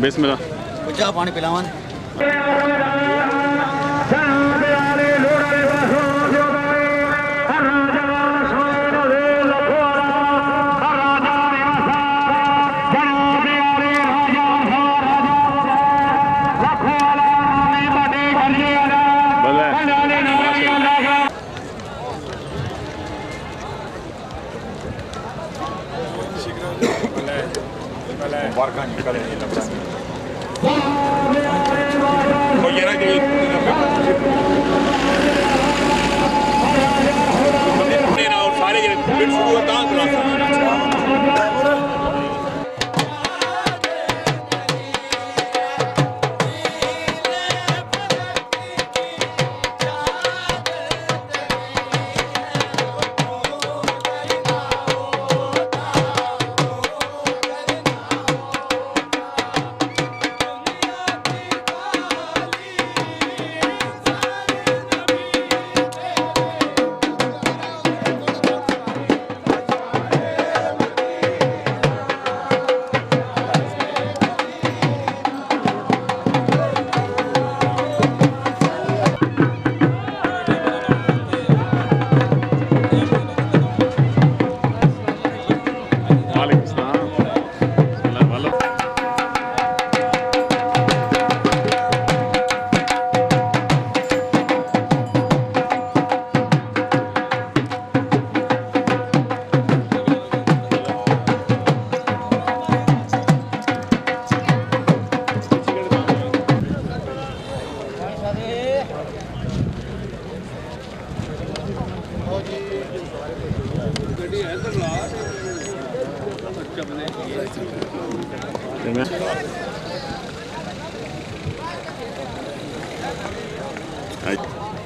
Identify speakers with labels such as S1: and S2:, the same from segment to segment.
S1: बिस्मिल्लाह
S2: चाह पानी पिलावन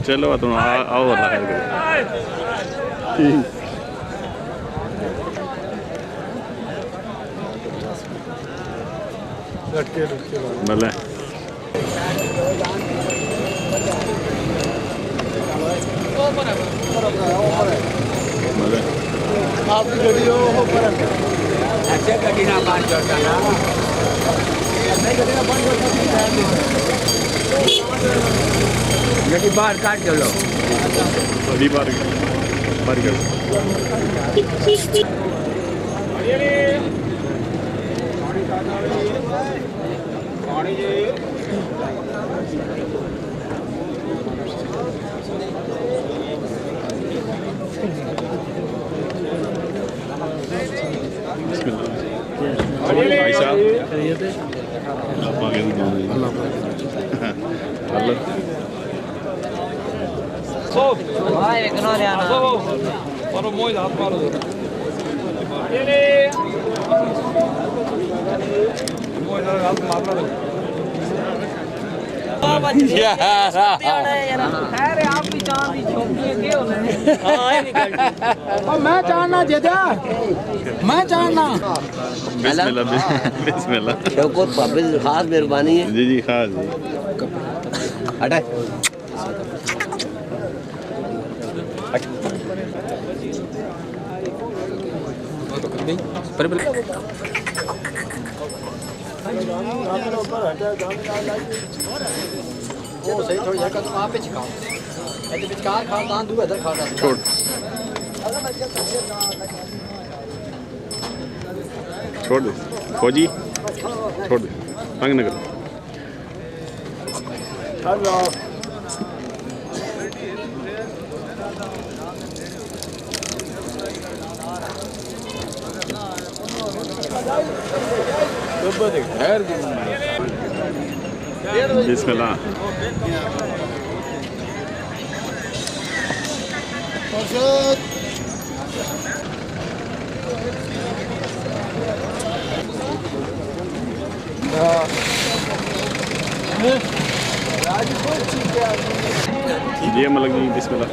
S1: चलो तुम आओ अल्लाह खैर करे भले
S2: आपकी गड्डी हो अच्छा गड्डी ना पाँच जोड़ता ना नहीं गड्डी ना पाँच जोड़ता गड्डी बाहर काट चलो
S1: अभी बाहर कर भाई साहब
S2: मैं चाहना जेदा मैं चाहना
S1: बिस्मिल्लाह बिस्मिल्लाह
S3: शौकत भाभी खास मेहरबानी है
S1: जी जी खास जी
S3: हटा
S2: सही थोड़ी जगह तुम आप पे छिकाओ ऐसे विचकार खा दान दूं इधर खा
S1: छोड़ छोड़ दे फौजी छोड़ दे तंग न करो बिस्मिल्लाह ये मलक जी बिस्मिल्लाह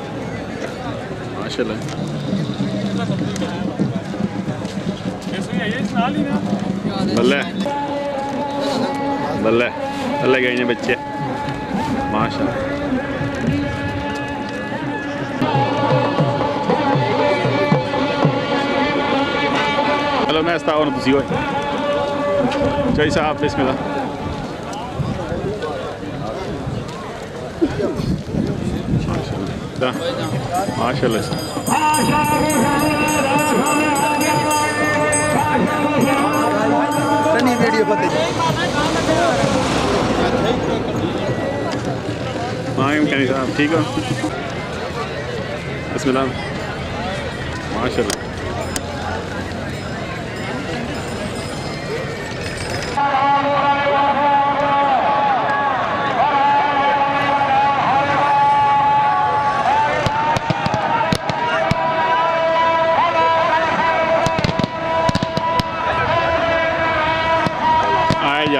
S1: माशाल्लाह बल्ले बल्ले बल्ले गए ने बच्चे माशाल्लाह हेलो मैं स्टाफ हूं तुसी होए चाहिए साहब बिस्मिल्लाह माशाल्लाह
S2: सनी वीडियो फतेह
S1: हाँ साहब ठीक हो बिस्मिल्लाह माशाल्लाह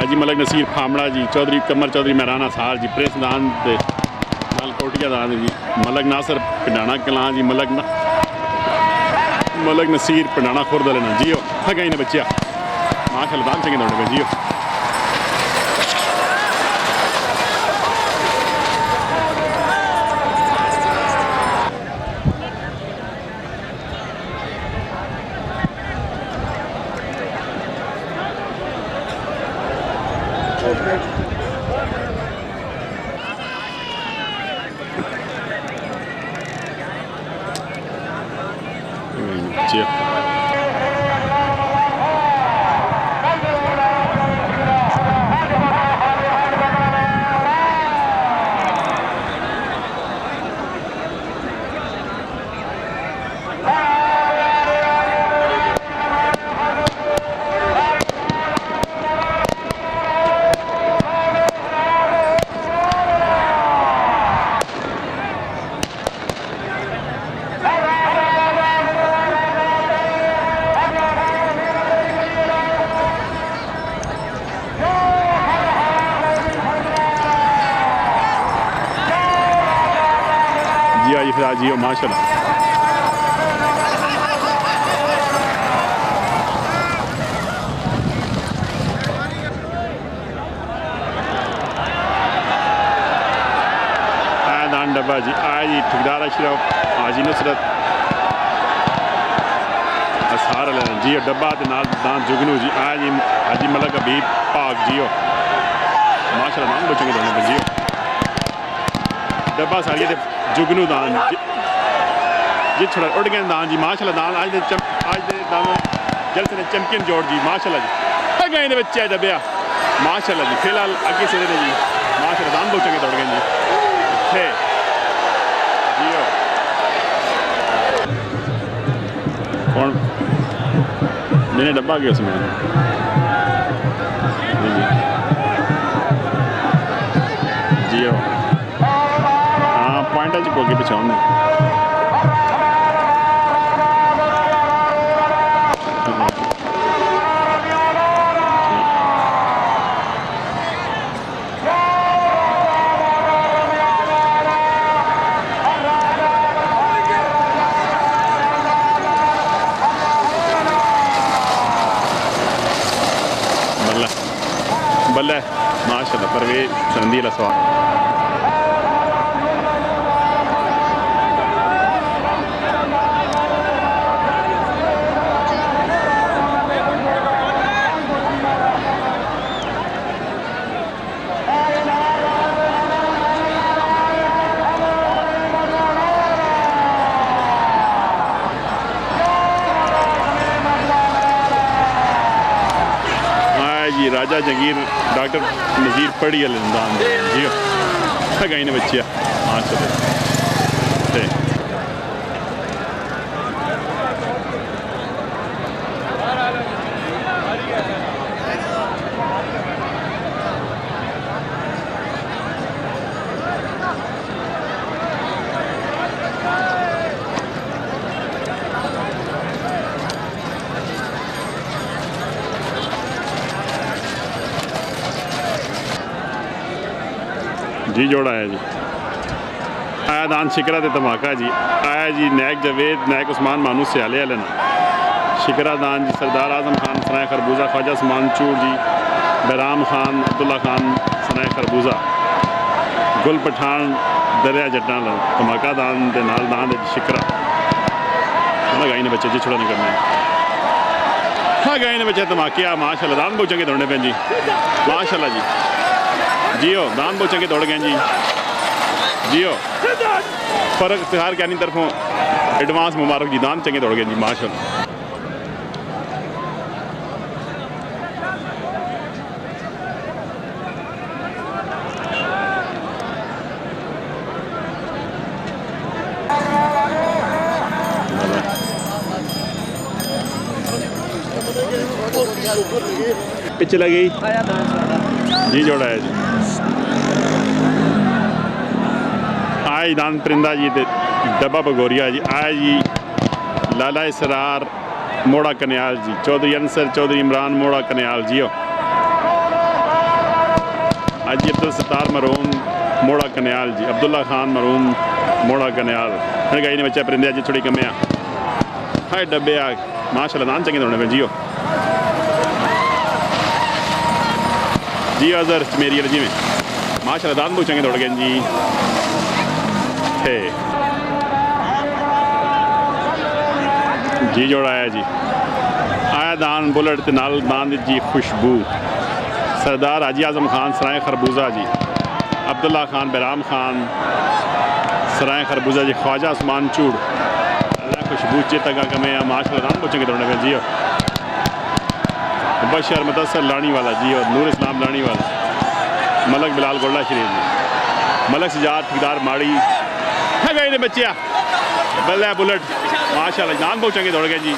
S1: जी मलक नसीर फामड़ा जी चौधरी कमर चौधरी महराना सार जी प्रेस दान दे नाल कोटिया दान जी मलक नासर पिंडाना कलां जी मलक नसीर पिंडाना खुर्द लेना जियो गई ने बच्चिया माशाल्लाह दान चंगे दौड़े जियो जियो माशाल्लाह दान डब्बा जी आज जी ठेकेदार अशरफ हाजी नुसरत असार जियो डब्बा ते नाल दान जुगनू जी आज जी हाजी मलक हबीब पाक जियो माशाल्लाह नाम बच्चों के दोनों जियो डब्बा सारी जुगनू दान जी छोड़ा उड़ गए दान जी माशाल्लाह दान आज दे दान जलसे ने चैंपियन जोड़ जी माशाल्लाह जी गए ने बच्चे दबिया माशाल्लाह जी फिलहाल आगे से जी माशाल्लाह दान बहुत चंगे दौड़ गए जी थे जियो कौन मैंने डब्बा गया उसमें जियो हाँ पॉइंट आज को आगे पिछाओ नहीं बल्ला माशाल्लाह परवेज सरंदी वाला सवाल राजा जंगीर डॉक्टर नज़ीर पढ़ी अलंदान जियो गई ने बच्चिया माशाल्लाह जी जोड़ा है जी आया दान शिकरा ते धमाका जी आया जी नैक जवेद नैक उस्मान मानू सियाले आले ना शिकरा दान जी सरदार आजम खान सनाए खरबूजा ख्वाजा उस्मान चूर जी बैराम खान अब्दुल्ला खान सनाए खरबूजा गुल पठान दरिया जट्टा धमाका दान दे नाल दान दे शिकरा गाई ने बच्चे जी छोड़ा नहीं करना हाँ गाई ने बच्चे धमाकिया माशाल्लाह दान बहुत चंगे दौड़ने पे जी माशाल्लाह जी जियो दान बहुत चंगे दौड़ गए जी जियो फर्क तिहार क्या नहीं तरफों एडवांस मुबारक जी दान चंगे दौड़ गए जी माशाल्लाह पिच लगी जी जोड़ा है जी आए दान परिंदा जी डब्बा बगोरिया जी आए जी लाला इसरार मोड़ा कन्याल जी चौधरी अंसर चौधरी इमरान मोड़ा कन्याल जियो आज जी अब्दुल सत्तार मरून मोड़ा कन्याल जी अब्दुल्ला खान मरून मोड़ा कन्याल फिर गई ने बच्चा परिंदे जी थोड़ी कमियाँ हाय डब्बे आ माशाल्लाह दान चंगे दौड़ने में जियो जी अजहर मेरी जी में माशाल्लाह दान बहुत चंगे दौड़ गए जी थे जी जोड़ा है जी आया दान बुलेट ते नाल दान जी खुशबू सरदार हाजी आजम खान सराय खरबूजा जी अब्दुल्ला खान बैराम खान सराय खरबूजा जी ख्वाजा उस्मान चूड़ खुशबू चेतगा कमे माशाल्लाह दान बहुत चंगे दौड़ने में जियो बशर मुतसर लानी वाला जी और नूर इस्लाम लानी वाला मलक बिलाल गोल्ला शरीफ जी मलक सिजाद ठेकेदार माड़ी है गए ने बच्चिया बल्ला बुलेट माशाल्लाह दान बहुत चंगे दौड़ गए जी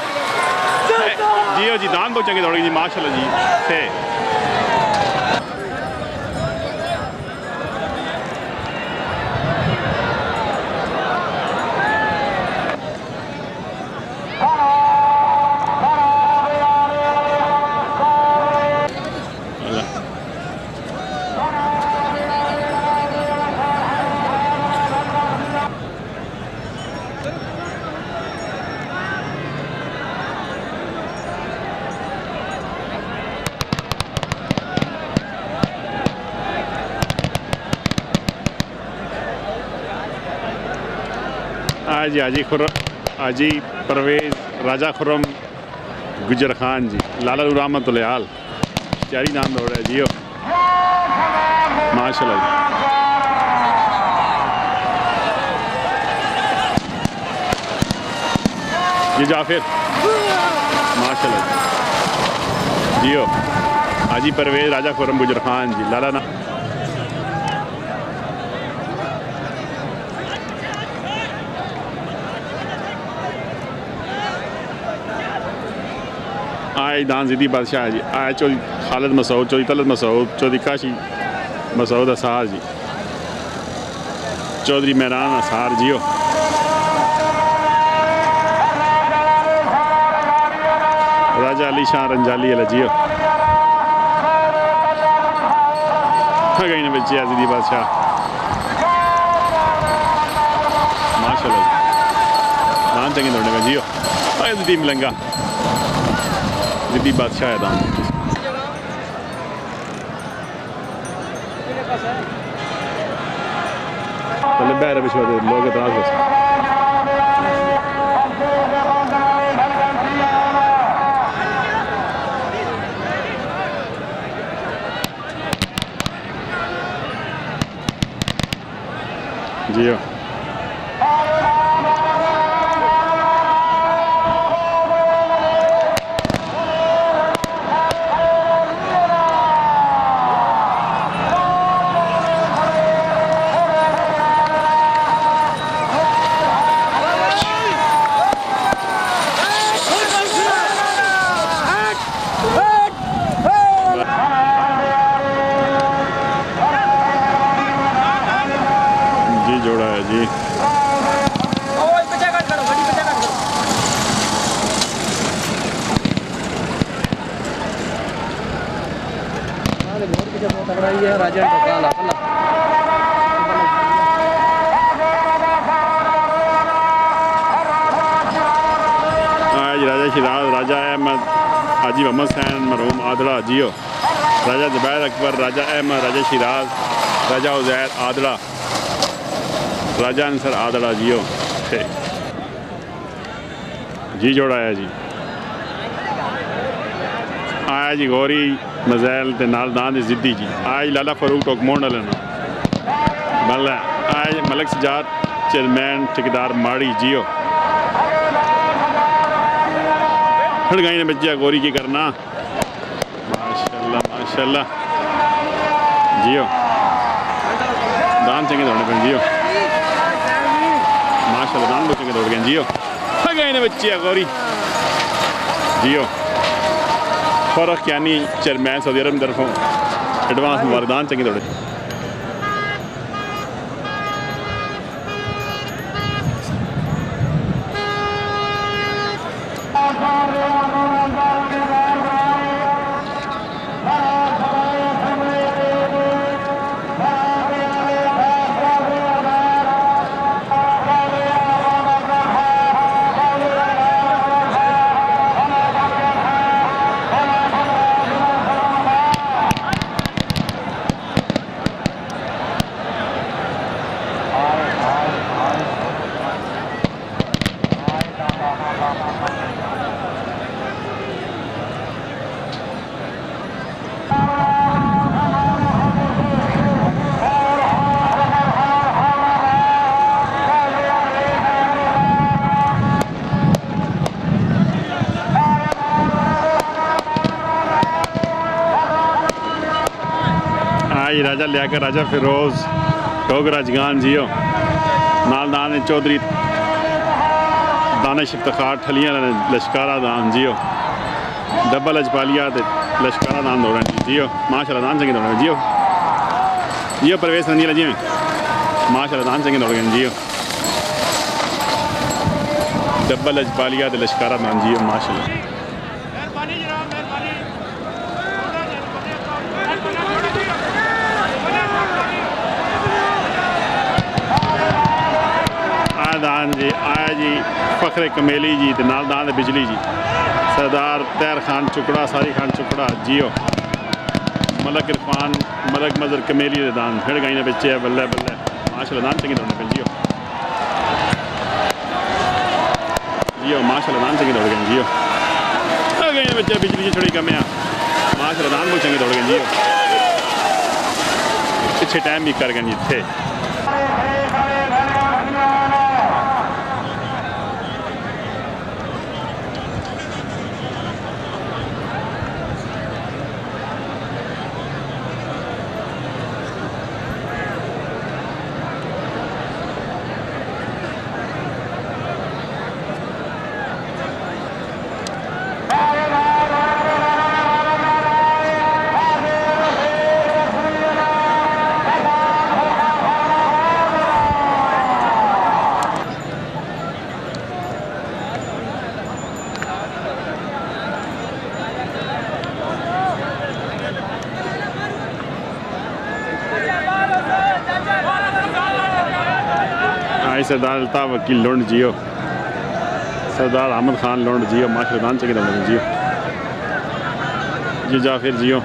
S1: जियो जी दान बहुत चंगे दौड़ गए जी माशाल्लाह जी थे आज हाजी परवेज राजा खुरम गुजर खान जी लाला रहमत हाल चारी नाम दौड़ है जियो माशाल्लाह जी जाफिर माशाल्लाह जियो हाजी परवेज राजा खुरम गुजर खान जी लाला ना आए दान जिदी बादशाह जी आए चौधरी खालिद मसूद चौधरी तलत मसूद चौधरी काशी मसूद असार जी चौधरी मेहरान असार जियो राजा अली शाह रंजाली अला जियो गई ने बच्चे जिदी बादशाह माशाल्लाह दान चंगे दौड़ने में जियो जिदी मिलंगा जिदी बादशाह है दान पहले बहर विश्व लोग इतराज बस जियो जोड़ा है जी
S3: राजा
S1: आज राजा शिराज राजा अहमद हाजी मोहम्मद सैन मरहूम आदड़ा जियो राजा ज़ुबैर अकबर राजा अहमद राजा शिराज राजा उज़ैर आदड़ा राजा अंसर आदड़ा जियो जी जोड़ा है जी आया जी गौरी नज़ैल ते नाल दान दी जिद्दी जी आज लाला फरूक टोकमोंड लेना बल्ला आज मलक सजाद चेयरमैन ठेकेदार माड़ी जियो खड़गाई ने बच्चा गौरी की करना माशाल्लाह जियो दान चंगे दौड़ने पर जियो माशाल्लाह दान बच्चे के दौड़ गए जियो खड़गाई ने बच्चे गौरी जियो फ़र्क यानी चेयरमैन सऊदी अरब की तरफों एडवांस मुबारकदान चंगे दौड़े राजा लिया राजा फिरोज टोगराजगान जियो नाल दान चौधरी दानिश इफ्तिखार ठलियां लश्कारा दान जियो डब्बल अजपालिया लश्कारा दान दौड़न जियो माशाल्लाह दान चंगे दौड़न जियो जियो परवेज संदीला जी माशाल्लाह दान चंगे दौड़ गए जियो डब्बल अजपालिया लश्कारा दान जियो माशाल्लाह दान जी आया जी फखरे कमेली जी ते नाल दान बिजली जी सरदार तैर खान चुकड़ा सारी खान चुकड़ा जियो मलक इरफान मलक मजर कमेली दे दान फिर गई ने बच्चे बल्ले बल्ले माशाल्लाह दान चंगे दौड़ने पे जियो जियो माशाल्लाह दान चंगे दौड़ गए जियो गई ने बच्चे बिजली की छड़ी कमियाँ माशाल्लाह दान बहुत चंगे दौड़ गए जियो पिछे टाइम भी कर गए जी थे सरदार अल्ताफ वकील लुंड जियो सरदार अहमद खान लुंड जियो माशाल्लाह दान चंगे दौड़ जियो जी जाफिर जियो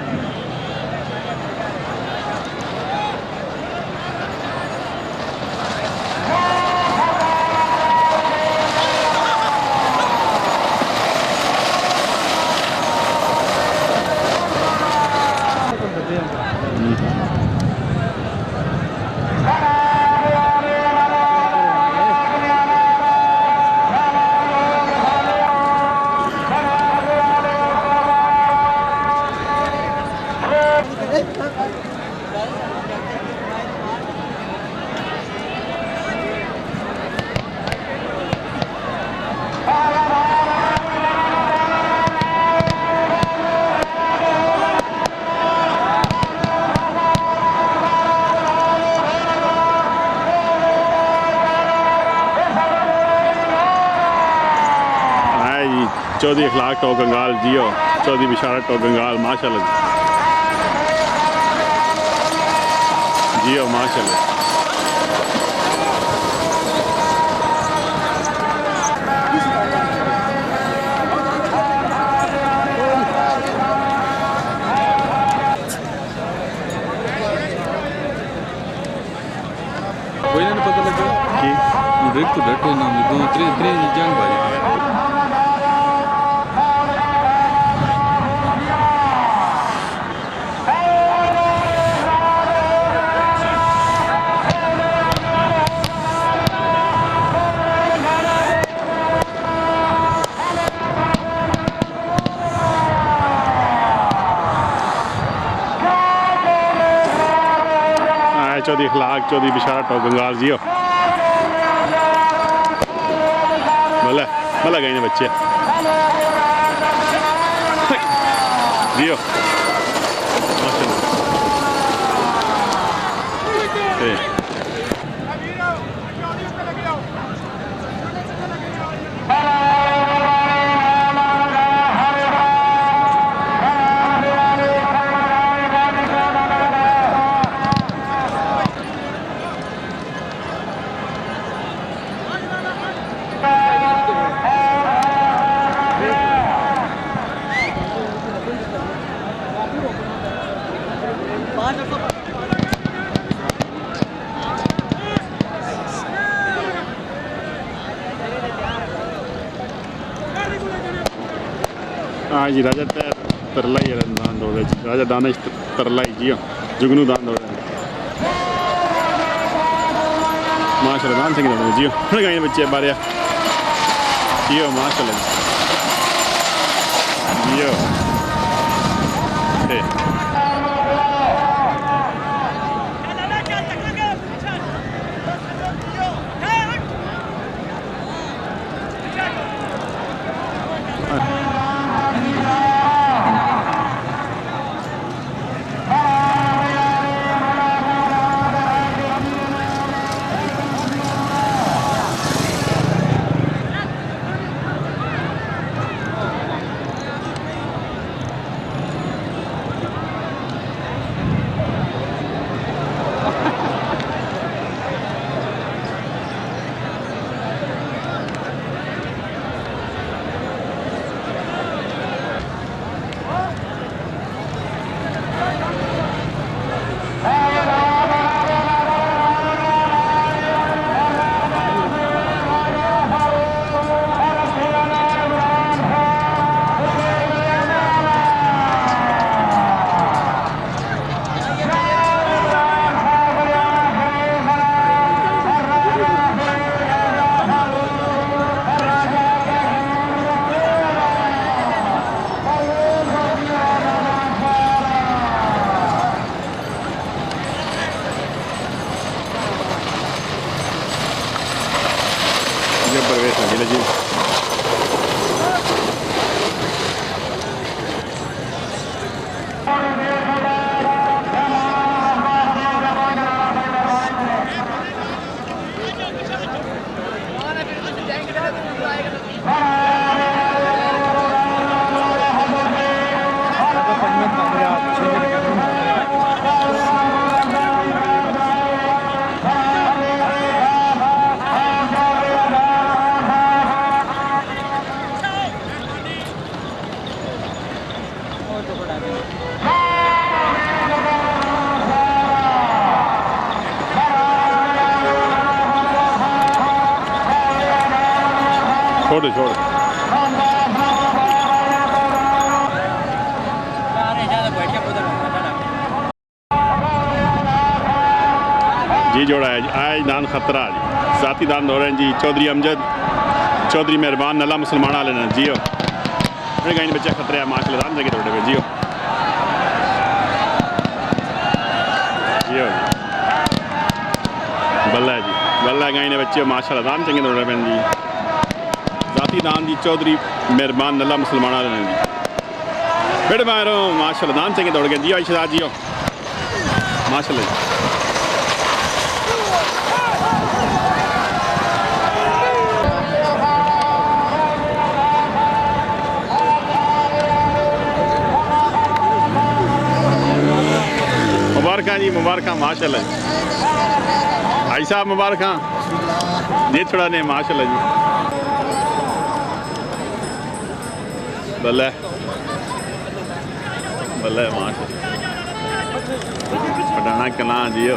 S1: चौधरी अखलाक टो गंगाल जियो, चौधरी बिशारत टो गंगाल माशाल्लाह जियो माशाल्लाह।
S2: कोई ना पता लगा
S1: कि
S2: ब्रेक तो बैठे ना दो त्रे जंग भाई
S1: चौधरी अखलाक चौधरी बिशारत टो गंगाल जियो भला भला गए बच्चे जियो हाँ जी राजा तरलाई दान दौड़ राजा दानिश तरलाई जियो जुगनू दान दौड़ माशाल्लाह दान सिंह दौड़ जियो गए बच्चे बारे जियो माशाल्लाह जियो छोड़ दे छोड़ जी जोड़ा है आज दान खतरा जी साथी दान दौड़ रहे हैं जी चौधरी अमजद चौधरी मेहरबान नला मुसलमान वाले ने जियो कहीं बच्चा खतरा है माशाल्लाह दान जगह दौड़े जियो जियो बल्ला जी बल्ला कहीं बच्चे माशाल्लाह दान चंगे दौड़े पे जी जाती दान जी चौधरी मेहरबान नला मुसलमान वाले ने जी बेटे मारो माशाल्लाह दान चंगे दौड़ गए जियो आयशा जियो माशाल्लाह जी मुबारक माशाल्लाह जी भाई साहब मुबारक ये थोड़ा ने माशाल्लाह जी बल्ले बल्ले माशाल्लाह पटाना कलां जी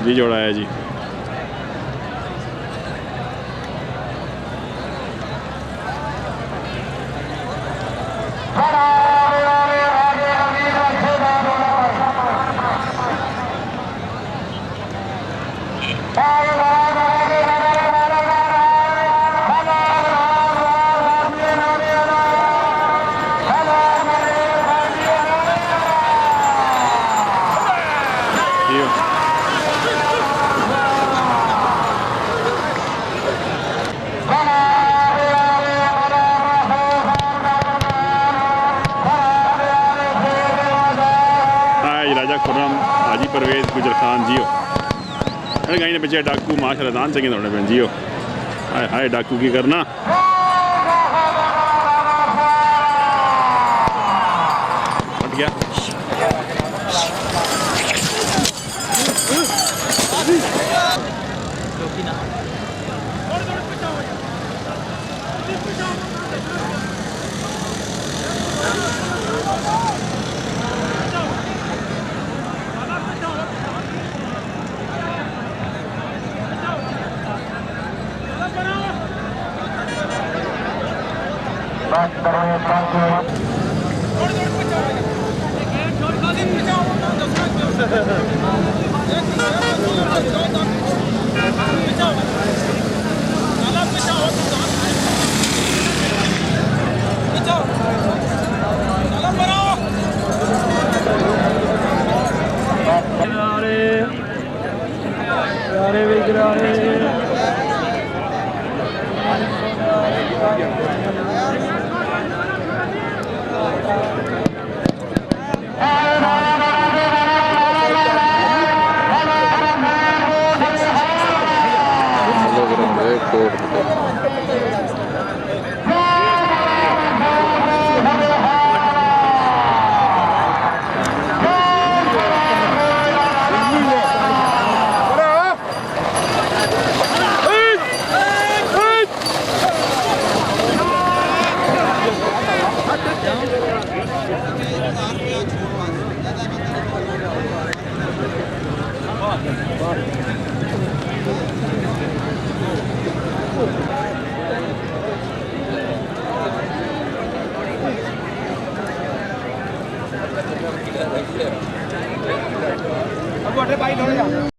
S1: जी जोड़ा है जी परवेज गुजर खान जियो गाई ने बच्चे डाकू माशाल्लाह दान चंगे दौड़ने पे जियो हाय हाय डाकू की करना हट गया
S2: अब वाटर पाई